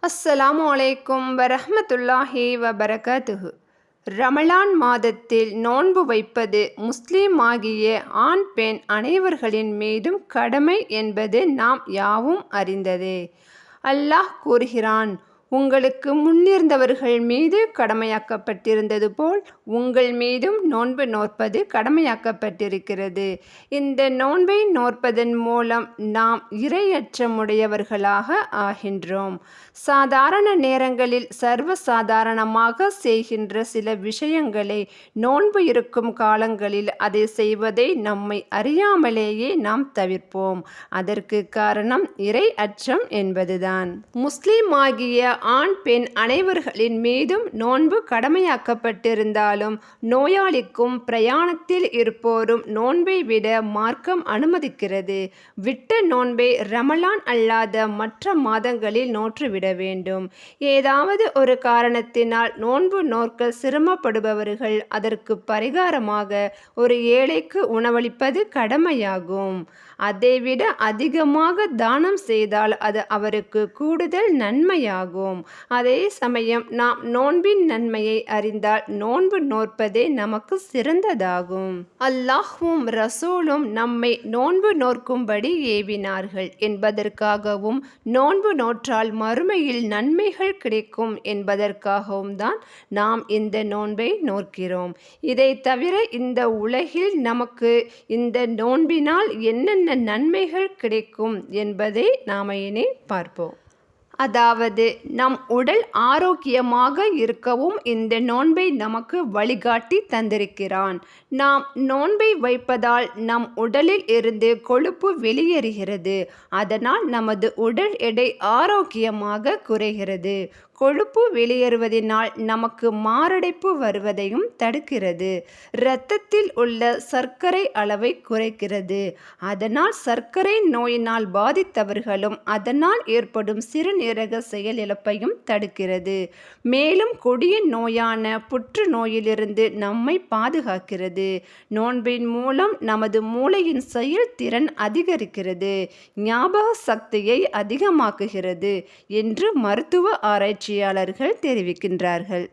அஸ்ஸலாமு அலைக்கும் வரஹ்மத்துல்லாஹி வபரகாத்துஹு. ரமலான் மாதத்தில் நோன்பு வைப்பது முஸ்லிம் ஆகிய ஆண் பெண் அனைவர்களின் மீதும் கடமை என்பது நாம் யாவும் அறிந்ததே. அல்லாஹ் கூறுகிறான், உங்களுக்கு முன்னிருந்தவர்கள் மீது கடமையாக்கப்பட்டிருந்தது போல் உங்கள் மீதும் நோன்பு நோற்பது கடமையாக்கப்பட்டிருக்கிறது. இந்த நோன்பை நோற்பதன் மூலம் நாம் இறையச்சமுடையவர்களாக ஆகின்றோம். சாதாரண நேரங்களில் சர்வசாதாரணமாக செய்கின்ற சில விஷயங்களை நோன்பு இருக்கும் காலங்களில் அதை செய்வதை நம்மை அறியாமலேயே நாம் தவிர்ப்போம். அதற்கு காரணம் இறை அச்சம் என்பதுதான். முஸ்லிம் ஆகிய ஆண் பெண் அனைவர்களின் மீதும் நோன்பு கடமையாக்கப்பட்டிருந்தாலும் நோயாளிக்கும் பிரயாணத்தில் இருப்போரும் நோன்பை விட மார்க்கம் அனுமதிக்கிறது. விட்ட நோன்பை ரமலான் அல்லாத மற்ற மாதங்களில் நோற்றுவிட வேண்டும். ஏதாவது ஒரு காரணத்தினால் நோன்பு நோற்க சிரமப்படுபவர்கள் அதற்கு பரிகாரமாக ஒரு ஏழைக்கு உணவளிப்பது கடமையாகும். அதைவிட அதிகமாக தானம் செய்தால் அது அவருக்கு கூடுதல் நன்மையாகும். அதே சமயம் நாம் நோன்பின் நன்மையை அறிந்தால் நோன்பு நோற்பதே நமக்கு சிறந்ததாகும். அல்லாஹ்வும் ரசூலும் நம்மை நோன்பு நோற்கும்படி ஏவினார்கள் என்பதற்காகவும் நோன்பு நோற்றால் மறுமையில் நன்மைகள் கிடைக்கும் என்பதற்காகவும் தான் நாம் இந்த நோன்பை நோக்கிறோம். இதை தவிர இந்த உலகில் நமக்கு இந்த நோன்பினால் என்னென்ன நன்மைகள் கிடைக்கும் என்பதை நாம் இனி பார்ப்போம். அதாவது நம் உடல் ஆரோக்கியமாக இருக்கவும் இந்த நோன்பை நமக்கு வழிகாட்டி தந்திருக்கிறான். நாம் நோன்பை வைப்பதால் நம் உடலில் இருந்து கொழுப்பு வெளியேறுகிறது. அதனால் நமது உடல் எடை ஆரோக்கியமாக குறைகிறது. கொழுப்பு வெளியேறுவதனால் நமக்கு மாரடைப்பு வருவதையும் தடுக்கிறது. இரத்தத்தில் உள்ள சர்க்கரை அளவை குறைக்கிறது. அதனால் சர்க்கரை நோயினால் பாதித்தவர்களும் அதனால் ஏற்படும் சிறுநீரக செயலிழப்பையும் தடுக்கிறது. மேலும் கொடிய நோயான புற்றுநோயிலிருந்து நம்மை பாதுகாக்கிறது. நோன்பின் மூலம் நமது மூளையின் செயல்திறன் அதிகரிக்கிறது, ஞாபக சக்தியை அதிகமாக்குகிறது என்று மருத்துவ ஆராய்ச்சியாளர்கள் தெரிவிக்கின்றார்கள்.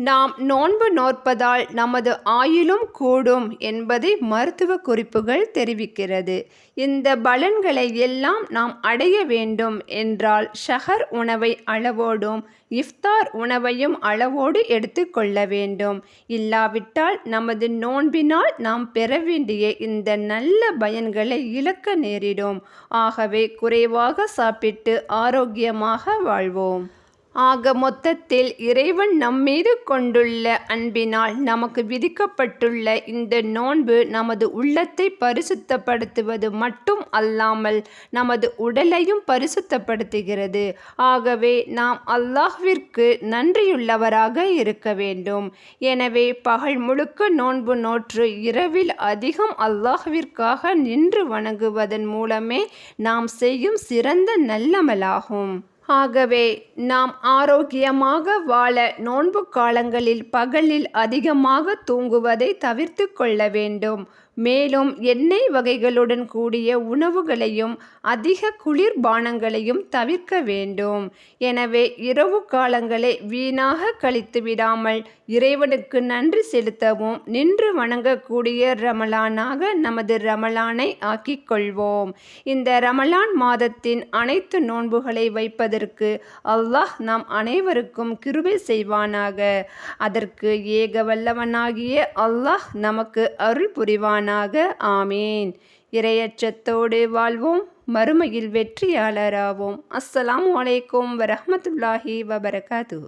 நாம் நோன்பு நோற்பதால் நமது ஆயுளும் கூடும் என்பதை மருத்துவ குறிப்புகள் தெரிவிக்கிறது. இந்த பலன்களை எல்லாம் நாம் அடைய வேண்டும் என்றால் ஷஹர் உணவை அளவோடும் இஃப்தார் உணவையும் அளவோடு எடுத்துக்கொள்ள வேண்டும். இல்லாவிட்டால் நமது நோன்பினால் நாம் பெற வேண்டிய இந்த நல்ல பயன்களை இழக்க நேரிடும். ஆகவே குறைவாக சாப்பிட்டு ஆரோக்கியமாக வாழ்வோம். ஆக மொத்தத்தில் இறைவன் நம்மீது கொண்டுள்ள அன்பினால் நமக்கு விதிக்கப்பட்டுள்ள இந்த நோன்பு நமது உள்ளத்தை பரிசுத்தப்படுத்துவது மட்டும் அல்லாமல் நமது உடலையும் பரிசுத்தப்படுத்துகிறது. ஆகவே நாம் அல்லாஹ்விற்கு நன்றியுள்ளவராக இருக்க வேண்டும். எனவே பகல் முழுக்க நோன்பு நோற்று இரவில் அதிகம் அல்லாஹ்விற்காக நின்று வணங்குவதன் மூலமே நாம் செய்யும் சிறந்த நல்லமலாகும். ஆகவே நாம் ஆரோக்கியமாக வாழ நோன்பு காலங்களில் பகலில் அதிகமாக தூங்குவதை தவிர்த்து கொள்ள வேண்டும். மேலும் எண்ணெய் வகைகளுடன் கூடிய உணவுகளையும் அதிக குளிர்பானங்களையும் தவிர்க்க வேண்டும். எனவே இரவு காலங்களை வீணாக கழித்து விடாமல் இறைவனுக்கு நன்றி செலுத்தவும் நின்று வணங்கக்கூடிய ரமலானாக நமது ரமலானை ஆக்கிக் கொள்வோம். இந்த ரமலான் மாதத்தின் அனைத்து நோன்புகளை வைப்பதற்கு அல்லாஹ் நாம் அனைவருக்கும் கிருபை செய்வானாக. அதற்கு ஏக வல்லவனாகிய அல்லாஹ் நமக்கு அருள் புரிவானாக. ஆமீன். இறையச்சத்தோடு வாழ்வோம், மறுமையில் வெற்றியாளராவோம். அஸ்ஸலாமு அலைக்கும் வரஹ்மத்துல்லாஹி வபரகாத்துஹு.